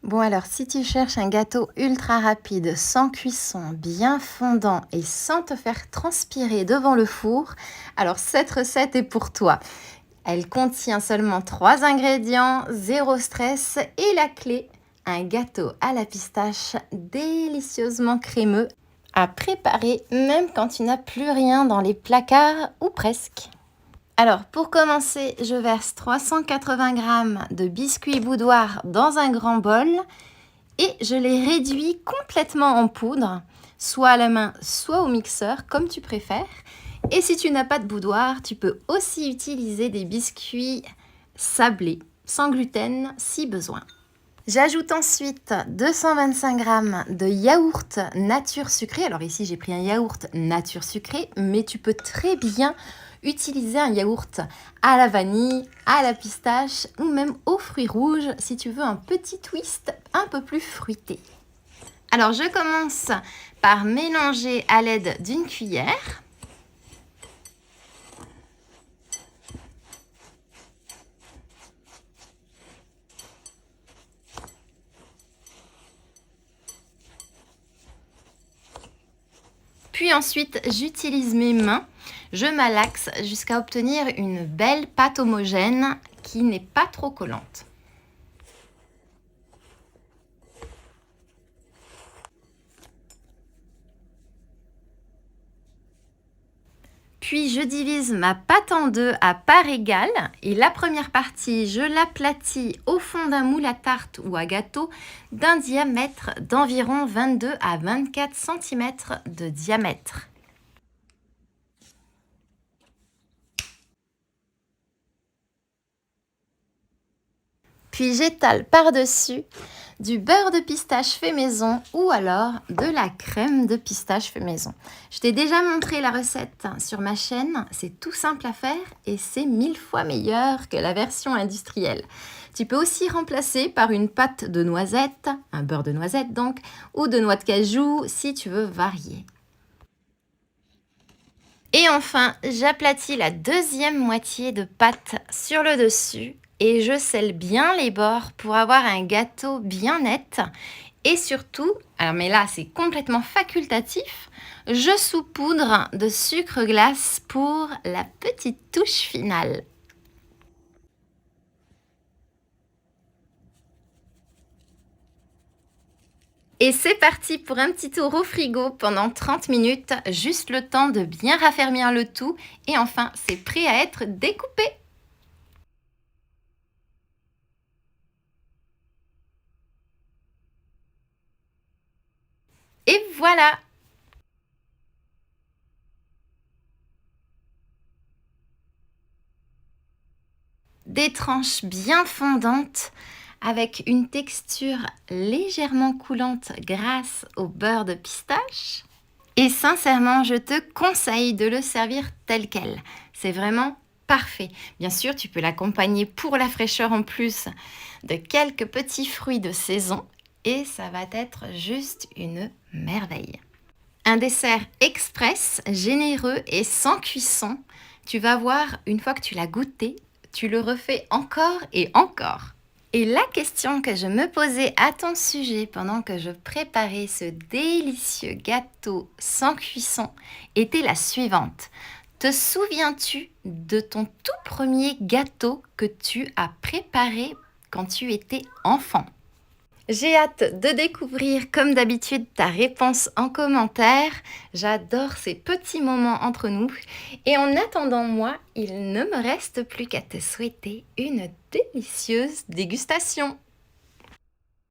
Bon alors, si tu cherches un gâteau ultra rapide, sans cuisson, bien fondant et sans te faire transpirer devant le four, alors cette recette est pour toi. Elle contient seulement 3 ingrédients, zéro stress et la clé, un gâteau à la pistache délicieusement crémeux à préparer même quand tu n'as plus rien dans les placards ou presque. Alors, pour commencer, je verse 380 g de biscuits boudoir dans un grand bol et je les réduis complètement en poudre, soit à la main, soit au mixeur, comme tu préfères. Et si tu n'as pas de boudoir, tu peux aussi utiliser des biscuits sablés, sans gluten, si besoin. J'ajoute ensuite 225 g de yaourt nature sucré. Alors ici, j'ai pris un yaourt nature sucré, mais tu peux très bien utiliser un yaourt à la vanille, à la pistache ou même aux fruits rouges si tu veux un petit twist un peu plus fruité. Alors, je commence par mélanger à l'aide d'une cuillère. Puis ensuite, j'utilise mes mains, je malaxe jusqu'à obtenir une belle pâte homogène qui n'est pas trop collante. Puis je divise ma pâte en deux à parts égales et la première partie, je l'aplatis au fond d'un moule à tarte ou à gâteau d'un diamètre d'environ 22 à 24 cm de diamètre. Puis j'étale par-dessus du beurre de pistache fait maison ou alors de la crème de pistache fait maison. Je t'ai déjà montré la recette sur ma chaîne, c'est tout simple à faire et c'est 1000 fois meilleur que la version industrielle. Tu peux aussi remplacer par une pâte de noisette, un beurre de noisette donc, ou de noix de cajou si tu veux varier. Et enfin, j'aplatis la deuxième moitié de pâte sur le dessus et je scelle bien les bords pour avoir un gâteau bien net. Et surtout, alors mais là c'est complètement facultatif, je saupoudre de sucre glace pour la petite touche finale. Et c'est parti pour un petit tour au frigo pendant 30 minutes, juste le temps de bien raffermir le tout. Et enfin, c'est prêt à être découpé. Et voilà! Des tranches bien fondantes avec une texture légèrement coulante grâce au beurre de pistache. Et sincèrement, je te conseille de le servir tel quel. C'est vraiment parfait. Bien sûr, tu peux l'accompagner pour la fraîcheur en plus de quelques petits fruits de saison et ça va être juste une merveille. Un dessert express, généreux et sans cuisson. Tu vas voir, une fois que tu l'as goûté, tu le refais encore et encore. Et la question que je me posais à ton sujet pendant que je préparais ce délicieux gâteau sans cuisson était la suivante. Te souviens-tu de ton tout premier gâteau que tu as préparé quand tu étais enfant ? J'ai hâte de découvrir, comme d'habitude, ta réponse en commentaire. J'adore ces petits moments entre nous. Et en attendant moi, il ne me reste plus qu'à te souhaiter une délicieuse dégustation.